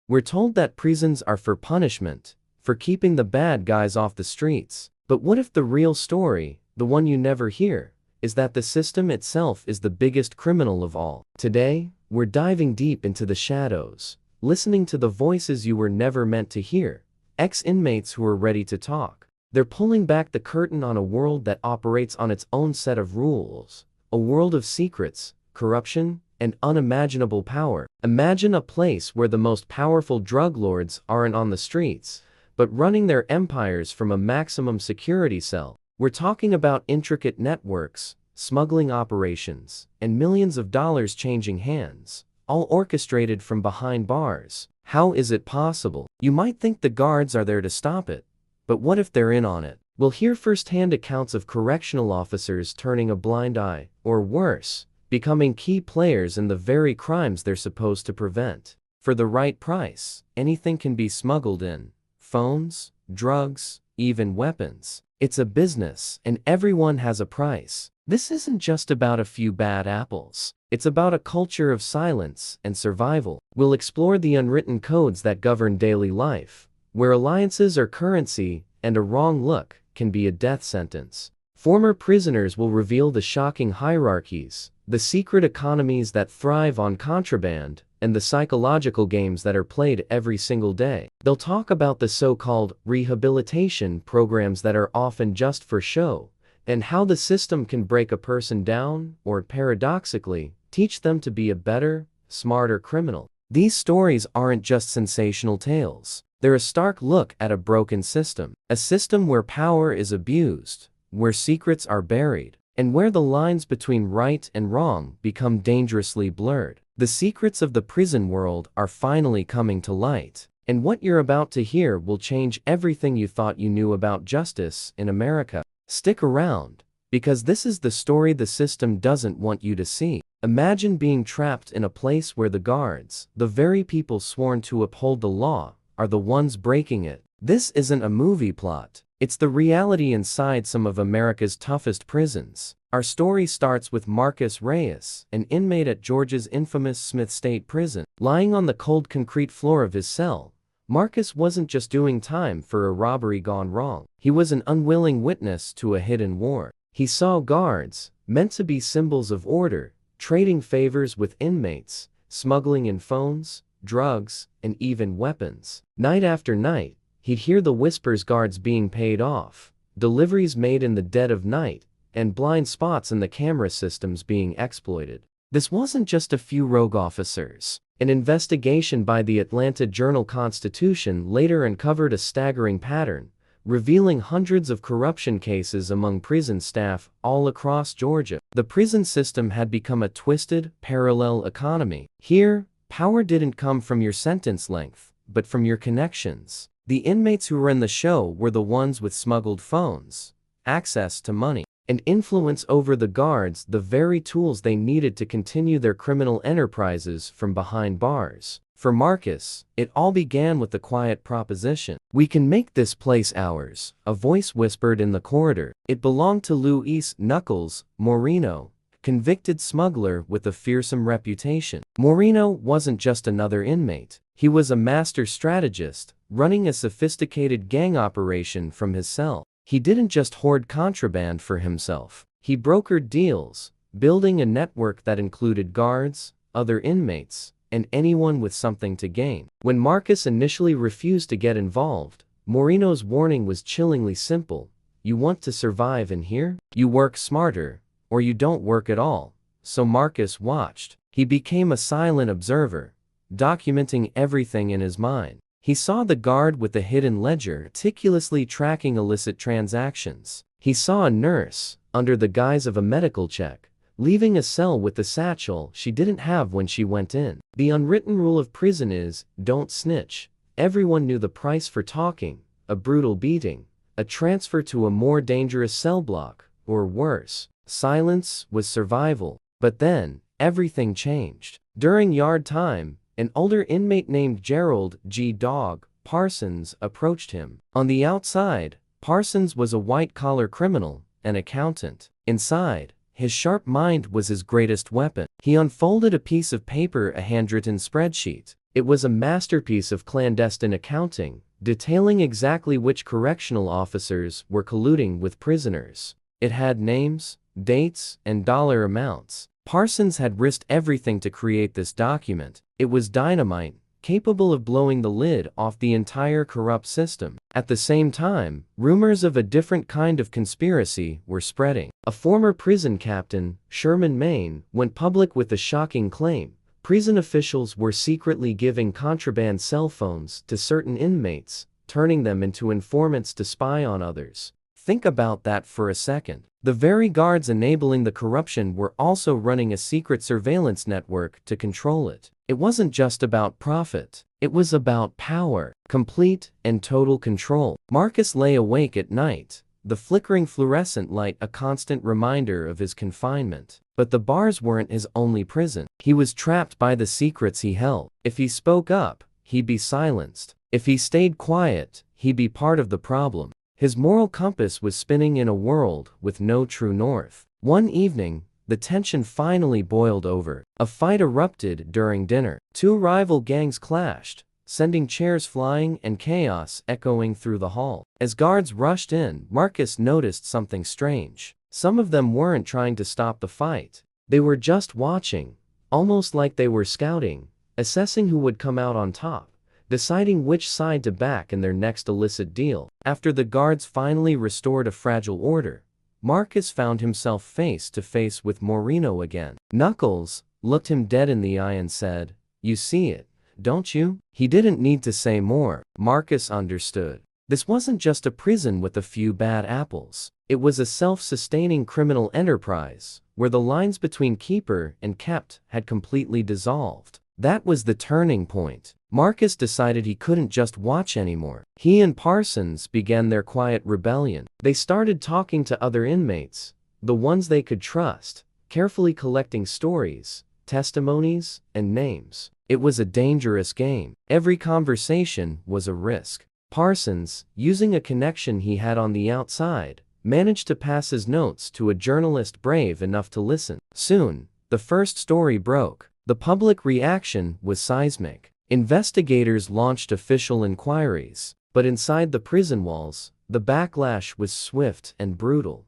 We're told that prisons are for punishment, for keeping the bad guys off the streets. But what if the real story, the one you never hear, is that the system itself is the biggest criminal of all? Today, we're diving deep into the shadows, listening to the voices you were never meant to hear, ex-inmates who are ready to talk. They're pulling back the curtain on a world that operates on its own set of rules, a world of secrets, corruption, and unimaginable power. Imagine a place where the most powerful drug lords aren't on the streets, but running their empires from a maximum security cell. We're talking about intricate networks, smuggling operations, and millions of dollars changing hands, all orchestrated from behind bars. How is it possible? You might think the guards are there to stop it, but what if they're in on it? We'll hear firsthand accounts of correctional officers turning a blind eye, or worse, becoming key players in the very crimes they're supposed to prevent. For the right price, anything can be smuggled in. Phones, drugs, even weapons. It's a business, and everyone has a price. This isn't just about a few bad apples. It's about a culture of silence and survival. We'll explore the unwritten codes that govern daily life, where alliances are currency, and a wrong look can be a death sentence. Former prisoners will reveal the shocking hierarchies, the secret economies that thrive on contraband, and the psychological games that are played every single day. They'll talk about the so-called rehabilitation programs that are often just for show, and how the system can break a person down, or paradoxically, teach them to be a better, smarter criminal. These stories aren't just sensational tales. They're a stark look at a broken system. A system where power is abused, where secrets are buried, and where the lines between right and wrong become dangerously blurred. The secrets of the prison world are finally coming to light, and what you're about to hear will change everything you thought you knew about justice in America. Stick around, because this is the story the system doesn't want you to see. Imagine being trapped in a place where the guards, the very people sworn to uphold the law, are the ones breaking it. This isn't a movie plot. It's the reality inside some of America's toughest prisons. Our story starts with Marcus Reyes, an inmate at Georgia's infamous Smith State Prison. Lying on the cold concrete floor of his cell, Marcus wasn't just doing time for a robbery gone wrong. He was an unwilling witness to a hidden war. He saw guards, meant to be symbols of order, trading favors with inmates, smuggling in phones, drugs, and even weapons. Night after night, he'd hear the whispers guards being paid off, deliveries made in the dead of night, and blind spots in the camera systems being exploited. This wasn't just a few rogue officers. An investigation by the Atlanta Journal-Constitution later uncovered a staggering pattern, revealing hundreds of corruption cases among prison staff all across Georgia. The prison system had become a twisted, parallel economy. Here, power didn't come from your sentence length, but from your connections. The inmates who ran the show were the ones with smuggled phones, access to money, and influence over the guards, the very tools they needed to continue their criminal enterprises from behind bars. For Marcus, it all began with the quiet proposition: "We can make this place ours," a voice whispered in the corridor. It belonged to Luis "Knuckles" Moreno, convicted smuggler with a fearsome reputation. Moreno wasn't just another inmate. He was a master strategist, running a sophisticated gang operation from his cell. He didn't just hoard contraband for himself. He brokered deals, building a network that included guards, other inmates, and anyone with something to gain. When Marcus initially refused to get involved, Moreno's warning was chillingly simple: "You want to survive in here? You work smarter, or you don't work at all." So Marcus watched. He became a silent observer, documenting everything in his mind. He saw the guard with the hidden ledger meticulously tracking illicit transactions. He saw a nurse, under the guise of a medical check, leaving a cell with the satchel she didn't have when she went in. The unwritten rule of prison is, don't snitch. Everyone knew the price for talking: a brutal beating, a transfer to a more dangerous cell block, or worse. Silence was survival. But then, everything changed. During yard time, an older inmate named Gerald G. Dog Parsons approached him. On the outside, Parsons was a white-collar criminal, an accountant. Inside, his sharp mind was his greatest weapon. He unfolded a piece of paper, a handwritten spreadsheet. It was a masterpiece of clandestine accounting, detailing exactly which correctional officers were colluding with prisoners. It had names, dates, and dollar amounts. Parsons had risked everything to create this document. It was dynamite, capable of blowing the lid off the entire corrupt system. At the same time, rumors of a different kind of conspiracy were spreading. A former prison captain, Sherman Maine, went public with a shocking claim. Prison officials were secretly giving contraband cell phones to certain inmates, turning them into informants to spy on others. Think about that for a second. The very guards enabling the corruption were also running a secret surveillance network to control it. It wasn't just about profit. It was about power, complete and total control. Marcus lay awake at night, the flickering fluorescent light a constant reminder of his confinement. But the bars weren't his only prison. He was trapped by the secrets he held. If he spoke up, he'd be silenced. If he stayed quiet, he'd be part of the problem. His moral compass was spinning in a world with no true north. One evening, the tension finally boiled over. A fight erupted during dinner. Two rival gangs clashed, sending chairs flying and chaos echoing through the hall. As guards rushed in, Marcus noticed something strange. Some of them weren't trying to stop the fight. They were just watching, almost like they were scouting, assessing who would come out on top, deciding which side to back in their next illicit deal. After the guards finally restored a fragile order, Marcus found himself face to face with Moreno again. Knuckles looked him dead in the eye and said, "You see it, don't you?" He didn't need to say more. Marcus understood. This wasn't just a prison with a few bad apples. It was a self-sustaining criminal enterprise, where the lines between keeper and kept had completely dissolved. That was the turning point. Marcus decided he couldn't just watch anymore. He and Parsons began their quiet rebellion. They started talking to other inmates, the ones they could trust, carefully collecting stories, testimonies, and names. It was a dangerous game. Every conversation was a risk. Parsons, using a connection he had on the outside, managed to pass his notes to a journalist brave enough to listen. Soon, the first story broke. The public reaction was seismic. Investigators launched official inquiries, but inside the prison walls, the backlash was swift and brutal.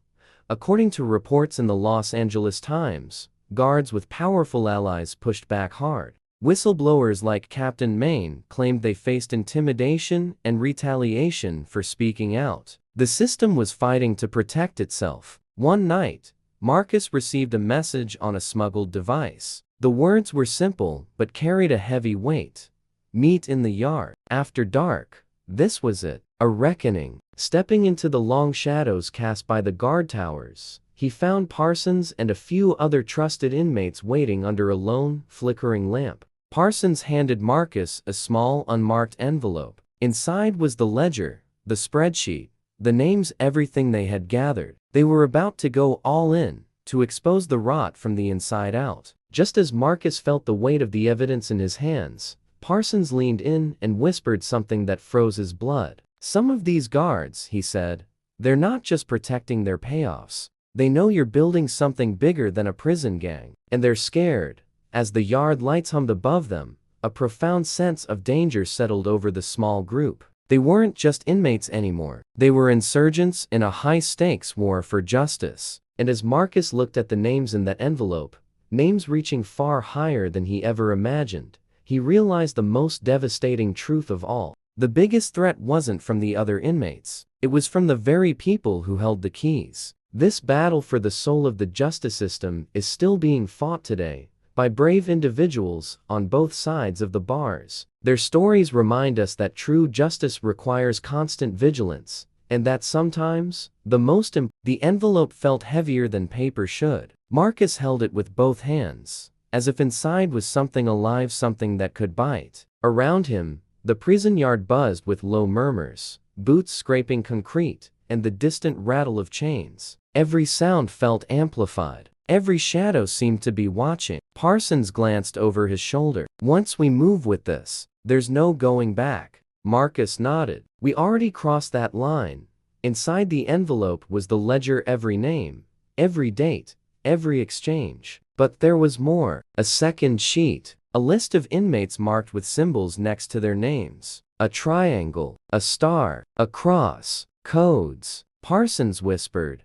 According to reports in the Los Angeles Times, guards with powerful allies pushed back hard. Whistleblowers like Captain Maine claimed they faced intimidation and retaliation for speaking out. The system was fighting to protect itself. One night, Marcus received a message on a smuggled device. The words were simple but carried a heavy weight. "Meet in the yard." After dark, this was it. A reckoning. Stepping into the long shadows cast by the guard towers, he found Parsons and a few other trusted inmates waiting under a lone, flickering lamp. Parsons handed Marcus a small, unmarked envelope. Inside was the ledger, the spreadsheet, the names, everything they had gathered. They were about to go all in, to expose the rot from the inside out. Just as Marcus felt the weight of the evidence in his hands, Parsons leaned in and whispered something that froze his blood. "Some of these guards," he said, "they're not just protecting their payoffs. They know you're building something bigger than a prison gang, and they're scared." As the yard lights hummed above them, a profound sense of danger settled over the small group. They weren't just inmates anymore. They were insurgents in a high-stakes war for justice. And as Marcus looked at the names in that envelope, names reaching far higher than he ever imagined, he realized the most devastating truth of all. The biggest threat wasn't from the other inmates. It was from the very people who held the keys. This battle for the soul of the justice system is still being fought today, by brave individuals on both sides of the bars. Their stories remind us that true justice requires constant vigilance, and that sometimes, the envelope felt heavier than paper should. Marcus held it with both hands, as if inside was something alive, something that could bite. Around him, the prison yard buzzed with low murmurs, boots scraping concrete, and the distant rattle of chains. Every sound felt amplified. Every shadow seemed to be watching. Parsons glanced over his shoulder. "Once we move with this, there's no going back." Marcus nodded. "We already crossed that line." Inside the envelope was the ledger, every name, every date, every exchange. But there was more. A second sheet. A list of inmates marked with symbols next to their names. A triangle, a star, a cross, codes. Parsons whispered.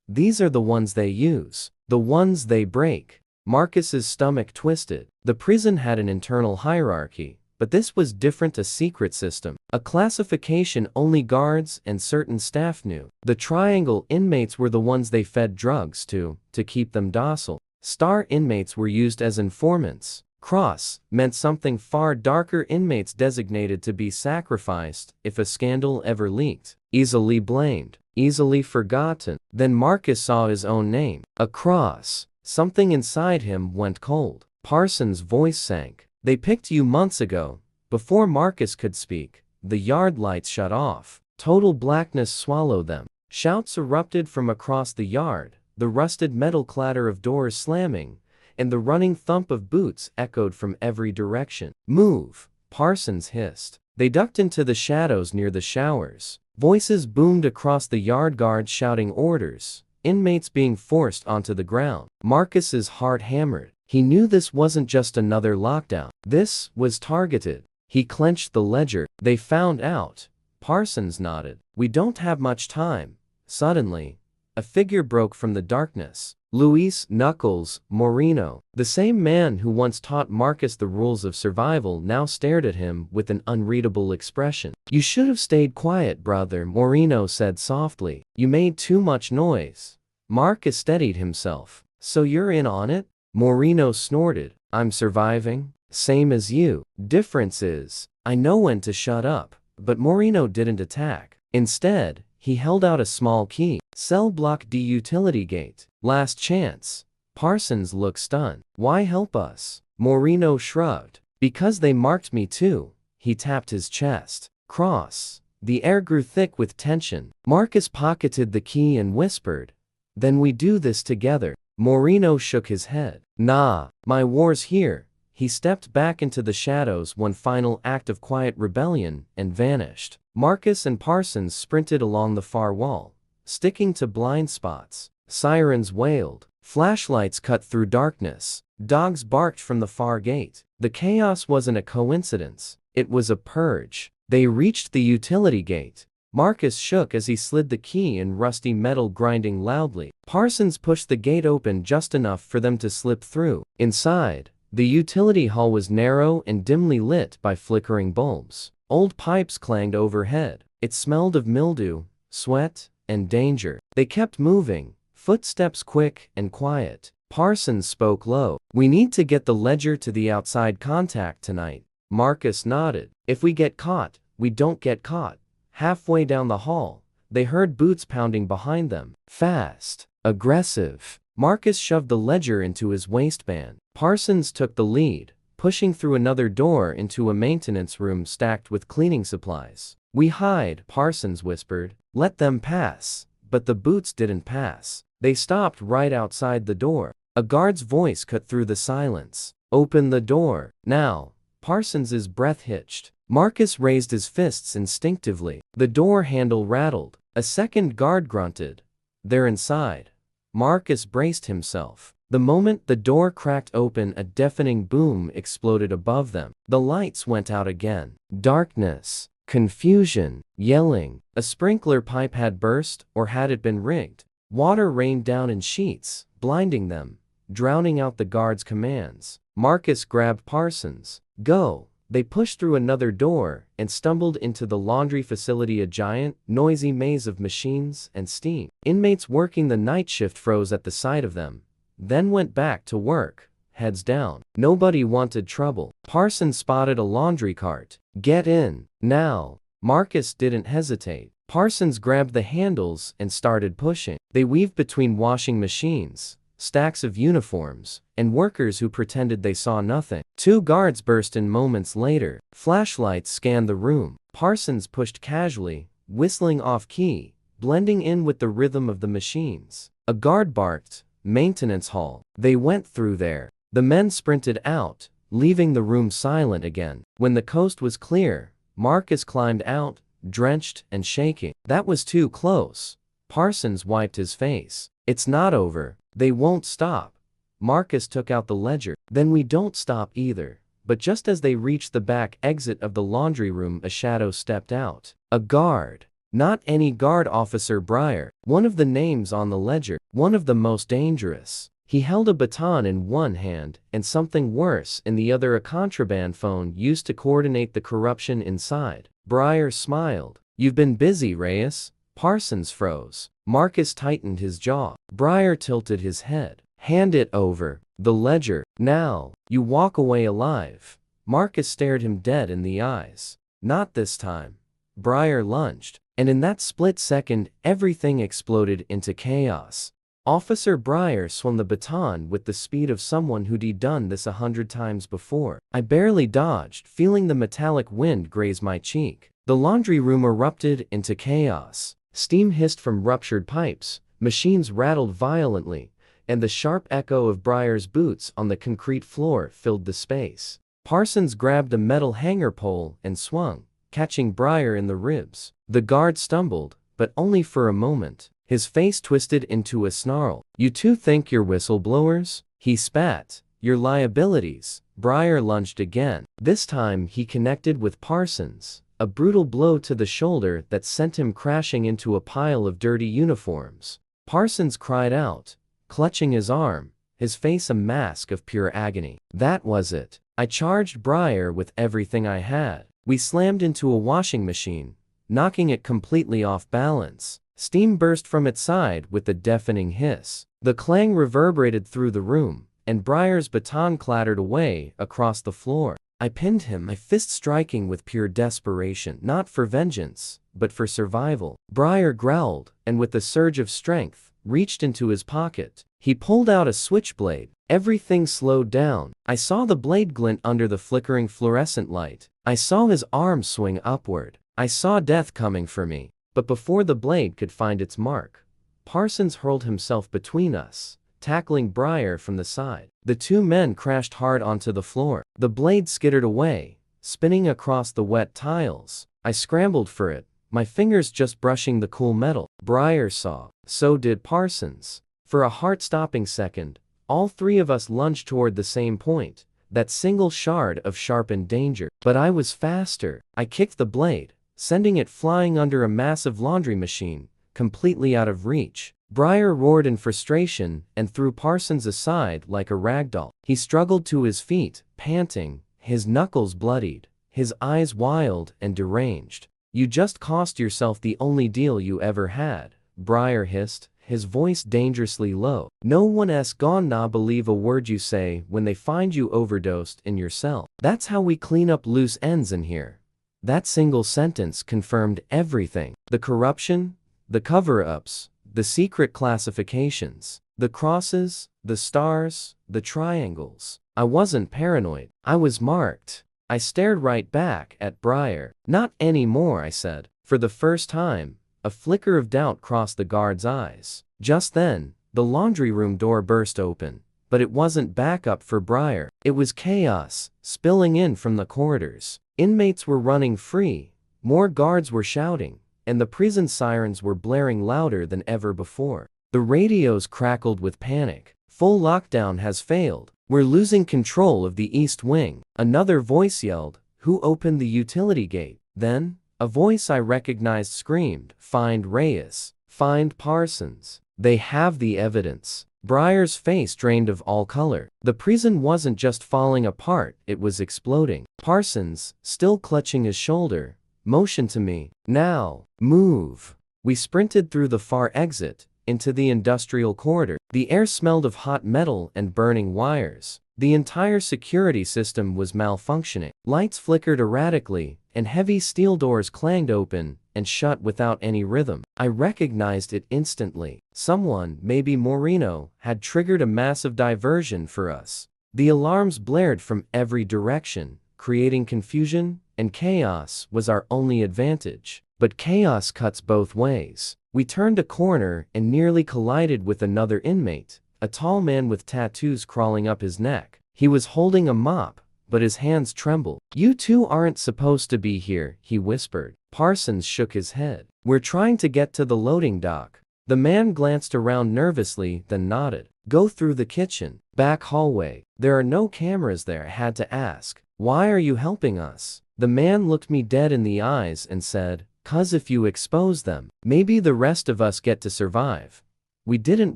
These are the ones they use. The ones they break. Marcus's stomach twisted. The prison had an internal hierarchy, but this was different, a secret system. A classification only guards and certain staff knew. The triangle inmates were the ones they fed drugs to keep them docile. Star inmates were used as informants. Cross meant something far darker, inmates designated to be sacrificed if a scandal ever leaked. Easily blamed, easily forgotten. Then Marcus saw his own name. A cross. Something inside him went cold. Parsons' voice sank. They picked you months ago. Before Marcus could speak, the yard lights shut off. Total blackness swallowed them. Shouts erupted from across the yard. The rusted metal clatter of doors slamming and the running thump of boots echoed from every direction. Move, Parsons hissed. They ducked into the shadows near the showers. Voices boomed across the yard, guards shouting orders, inmates being forced onto the ground. Marcus's heart hammered. He knew this wasn't just another lockdown. This was targeted. He clenched the ledger. They found out. Parsons nodded. We don't have much time. Suddenly, a figure broke from the darkness. Luis Knuckles Moreno, the same man who once taught Marcus the rules of survival, now stared at him with an unreadable expression. You should have stayed quiet, brother, Moreno said softly. You made too much noise. Marcus steadied himself. So you're in on it? Moreno snorted. I'm surviving. Same as you. Difference is, I know when to shut up. But Moreno didn't attack. Instead, he held out a small key. Cell block D utility gate. Last chance. Parsons looked stunned. Why help us? Moreno shrugged. Because they marked me too. He tapped his chest. Cross. The air grew thick with tension. Marcus pocketed the key and whispered. Then we do this together. Moreno shook his head. Nah, my war's here. He stepped back into the shadows, one final act of quiet rebellion, and vanished. Marcus and Parsons sprinted along the far wall, sticking to blind spots. Sirens wailed. Flashlights cut through darkness. Dogs barked from the far gate. The chaos wasn't a coincidence. It was a purge. They reached the utility gate. Marcus shook as he slid the key in rusty metal, grinding loudly. Parsons pushed the gate open just enough for them to slip through. Inside, the utility hall was narrow and dimly lit by flickering bulbs. Old pipes clanged overhead. It smelled of mildew, sweat, and danger. They kept moving, footsteps quick and quiet. Parsons spoke low. We need to get the ledger to the outside contact tonight. Marcus nodded. If we get caught, we don't get caught. Halfway down the hall, they heard boots pounding behind them. Fast, aggressive. Marcus shoved the ledger into his waistband. Parsons took the lead, pushing through another door into a maintenance room stacked with cleaning supplies. We hide, Parsons whispered. Let them pass. But the boots didn't pass. They stopped right outside the door. A guard's voice cut through the silence. Open the door, now. Parsons's breath hitched. Marcus raised his fists instinctively. The door handle rattled. A second guard grunted. They're inside. Marcus braced himself. The moment the door cracked open, a deafening boom exploded above them. The lights went out again. Darkness, confusion, yelling. A sprinkler pipe had burst, or had it been rigged? Water rained down in sheets, blinding them, drowning out the guards' commands. Marcus grabbed Parsons. Go. They pushed through another door and stumbled into the laundry facility, a giant, noisy maze of machines and steam. Inmates working the night shift froze at the sight of them, then went back to work, heads down. Nobody wanted trouble. Parsons spotted a laundry cart. Get in, now. Marcus didn't hesitate. Parsons grabbed the handles and started pushing. They weaved between washing machines, stacks of uniforms, and workers who pretended they saw nothing. Two guards burst in moments later. Flashlights scanned the room. Parsons pushed casually, whistling off-key, blending in with the rhythm of the machines. A guard barked. Maintenance hall. They went through there. The men sprinted out, leaving the room silent again. When the coast was clear, Marcus climbed out, drenched and shaking. That was too close. Parsons wiped his face. It's not over. They won't stop. Marcus took out the ledger. Then we don't stop either. but just as they reached the back exit of the laundry room, a shadow stepped out. A guard. Not any guard, Officer Breyer, one of the names on the ledger, one of the most dangerous. He held a baton in one hand and something worse in the other, a contraband phone used to coordinate the corruption inside. Breyer smiled. "You've been busy, Reyes." Parsons froze. Marcus tightened his jaw. Breyer tilted his head. "Hand it over. The ledger. Now. You walk away alive." Marcus stared him dead in the eyes. "Not this time." Breyer lunged. And in that split second, everything exploded into chaos. Officer Breyer swung the baton with the speed of someone who'd done this 100 times before. I barely dodged, feeling the metallic wind graze my cheek. The laundry room erupted into chaos. Steam hissed from ruptured pipes, machines rattled violently, and the sharp echo of Breyer's boots on the concrete floor filled the space. Parsons grabbed a metal hanger pole and swung, catching Breyer in the ribs. The guard stumbled, but only for a moment. His face twisted into a snarl. "You two think you're whistleblowers?" He spat. "Your liabilities." Breyer lunged again. This time he connected with Parsons, a brutal blow to the shoulder that sent him crashing into a pile of dirty uniforms. Parsons cried out, clutching his arm, his face a mask of pure agony. That was it. I charged Breyer with everything I had. We slammed into a washing machine, knocking it completely off balance. Steam burst from its side with a deafening hiss. The clang reverberated through the room, and Breyer's baton clattered away across the floor. I pinned him, my fist striking with pure desperation, not for vengeance, but for survival. Breyer growled, and with a surge of strength, reached into his pocket. He pulled out a switchblade. Everything slowed down. I saw the blade glint under the flickering fluorescent light. I saw his arm swing upward. I saw death coming for me. But before the blade could find its mark, Parsons hurled himself between us, tackling Breyer from the side. The two men crashed hard onto the floor. The blade skittered away, spinning across the wet tiles. I scrambled for it, my fingers just brushing the cool metal. Breyer saw. So did Parsons. For a heart-stopping second, all three of us lunged toward the same point, that single shard of sharpened danger. But I was faster. I kicked the blade, sending it flying under a massive laundry machine, completely out of reach. Breyer roared in frustration and threw Parsons aside like a ragdoll. He struggled to his feet, panting, his knuckles bloodied, his eyes wild and deranged. "You just cost yourself the only deal you ever had," Breyer hissed, his voice dangerously low. "No one's gonna believe a word you say when they find you overdosed in your cell. That's how we clean up loose ends in here." That single sentence confirmed everything. The corruption, the cover-ups, the secret classifications, the crosses, the stars, the triangles. I wasn't paranoid. I was marked. I stared right back at Breyer. "Not anymore," I said. For the first time, a flicker of doubt crossed the guard's eyes. Just then, the laundry room door burst open. But it wasn't backup for Breyer. It was chaos, spilling in from the corridors. Inmates were running free, more guards were shouting, and the prison sirens were blaring louder than ever before. The radios crackled with panic. "Full lockdown has failed. We're losing control of the East Wing." Another voice yelled, "Who opened the utility gate?" Then, a voice I recognized screamed, "Find Reyes. Find Parsons. They have the evidence." Breyer's face drained of all color. The prison wasn't just falling apart, it was exploding. Parsons, still clutching his shoulder, motioned to me. "Now, move." We sprinted through the far exit, into the industrial corridor. The air smelled of hot metal and burning wires. The entire security system was malfunctioning. Lights flickered erratically, and heavy steel doors clanged open and shut without any rhythm. I recognized it instantly. Someone, maybe Moreno, had triggered a massive diversion for us. The alarms blared from every direction, creating confusion, and chaos was our only advantage. But chaos cuts both ways. We turned a corner and nearly collided with another inmate, a tall man with tattoos crawling up his neck. He was holding a mop, but his hands trembled. "You two aren't supposed to be here," he whispered. Parsons shook his head. "We're trying to get to the loading dock." The man glanced around nervously, then nodded. "Go through the kitchen. Back hallway. There are no cameras there," I had to ask. Why are you helping us?" The man looked me dead in the eyes and said, "'Cause if you expose them, maybe the rest of us get to survive." We didn't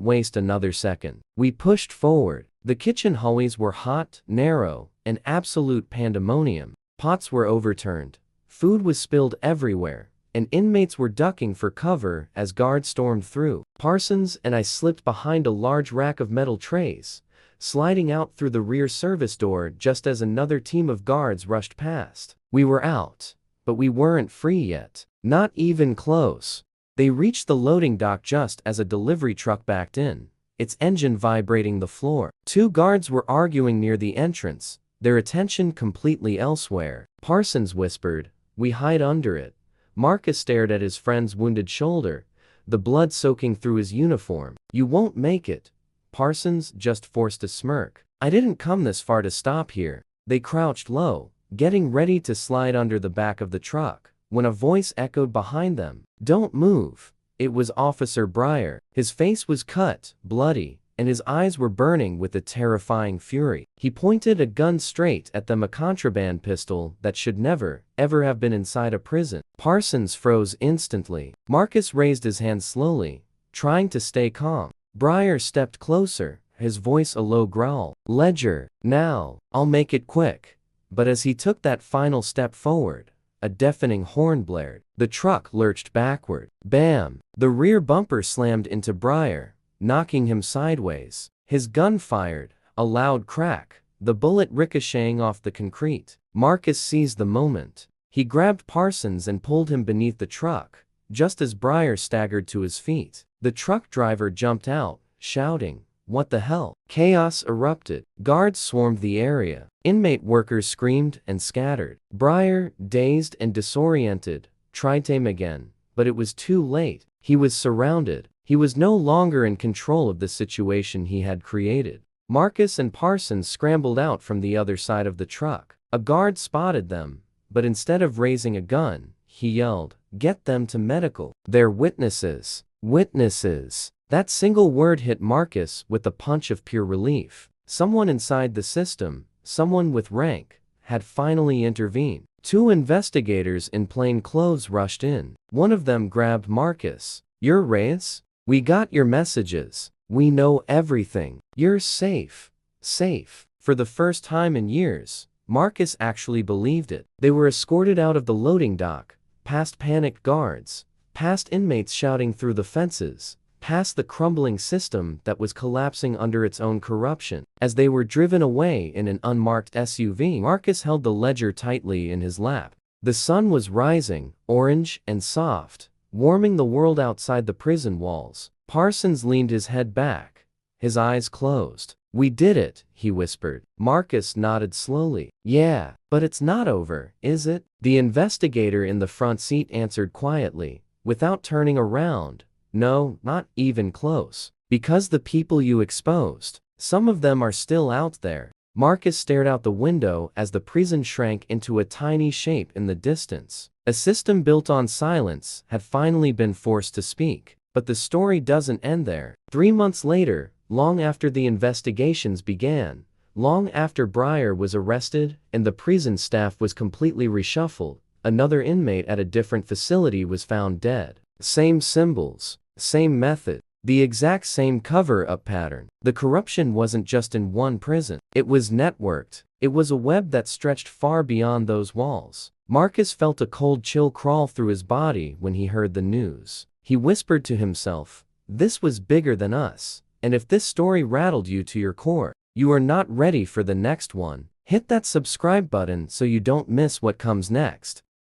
waste another second. We pushed forward. The kitchen hallways were hot, narrow, and absolute pandemonium. Pots were overturned. Food was spilled everywhere, and inmates were ducking for cover as guards stormed through. Parsons and I slipped behind a large rack of metal trays, sliding out through the rear service door just as another team of guards rushed past. We were out, but we weren't free yet. Not even close. They reached the loading dock just as a delivery truck backed in, its engine vibrating the floor. Two guards were arguing near the entrance, their attention completely elsewhere. Parsons whispered, "We hide under it." Marcus stared at his friend's wounded shoulder, the blood soaking through his uniform. "You won't make it." Parsons just forced a smirk. "I didn't come this far to stop here." They crouched low, getting ready to slide under the back of the truck, when a voice echoed behind them, "Don't move." It was Officer Breyer. His face was cut, bloody, and his eyes were burning with a terrifying fury. He pointed a gun straight at them, a contraband pistol that should never, ever have been inside a prison. Parsons froze instantly. Marcus raised his hand slowly, trying to stay calm. Breyer stepped closer, his voice a low growl. "Ledger, now, I'll make it quick." But as he took that final step forward, a deafening horn blared. The truck lurched backward. Bam! The rear bumper slammed into Breyer, knocking him sideways. His gun fired, a loud crack, the bullet ricocheting off the concrete. Marcus seized the moment. He grabbed Parsons and pulled him beneath the truck, just as Breyer staggered to his feet. The truck driver jumped out, shouting, "What the hell?" Chaos erupted. Guards swarmed the area. Inmate workers screamed and scattered. Breyer, dazed and disoriented, tried to aim again, but it was too late. He was surrounded. He was no longer in control of the situation he had created. Marcus and Parsons scrambled out from the other side of the truck. A guard spotted them, but instead of raising a gun, he yelled, "Get them to medical. They're witnesses." Witnesses. That single word hit Marcus with a punch of pure relief. Someone inside the system, someone with rank, had finally intervened. Two investigators in plain clothes rushed in. One of them grabbed Marcus. "You're Reyes? We got your messages. We know everything. You're safe." Safe. For the first time in years, Marcus actually believed it. They were escorted out of the loading dock, past panicked guards, past inmates shouting through the fences, past the crumbling system that was collapsing under its own corruption. As they were driven away in an unmarked SUV, Marcus held the ledger tightly in his lap. The sun was rising, orange and soft, warming the world outside the prison walls. Parsons leaned his head back, his eyes closed. "We did it," he whispered. Marcus nodded slowly. "Yeah, but it's not over, is it?" The investigator in the front seat answered quietly, without turning around. "No, not even close. Because the people you exposed, some of them are still out there." Marcus stared out the window as the prison shrank into a tiny shape in the distance. A system built on silence had finally been forced to speak. But the story doesn't end there. 3 months later, long after the investigations began, long after Breyer was arrested and the prison staff was completely reshuffled, another inmate at a different facility was found dead. Same symbols, same method, the exact same cover-up pattern. The corruption wasn't just in one prison. It was networked. It was a web that stretched far beyond those walls. Marcus felt a cold chill crawl through his body when he heard the news. He whispered to himself, "This was bigger than us." And if this story rattled you to your core, you are not ready for the next one. Hit that subscribe button so you don't miss what comes next.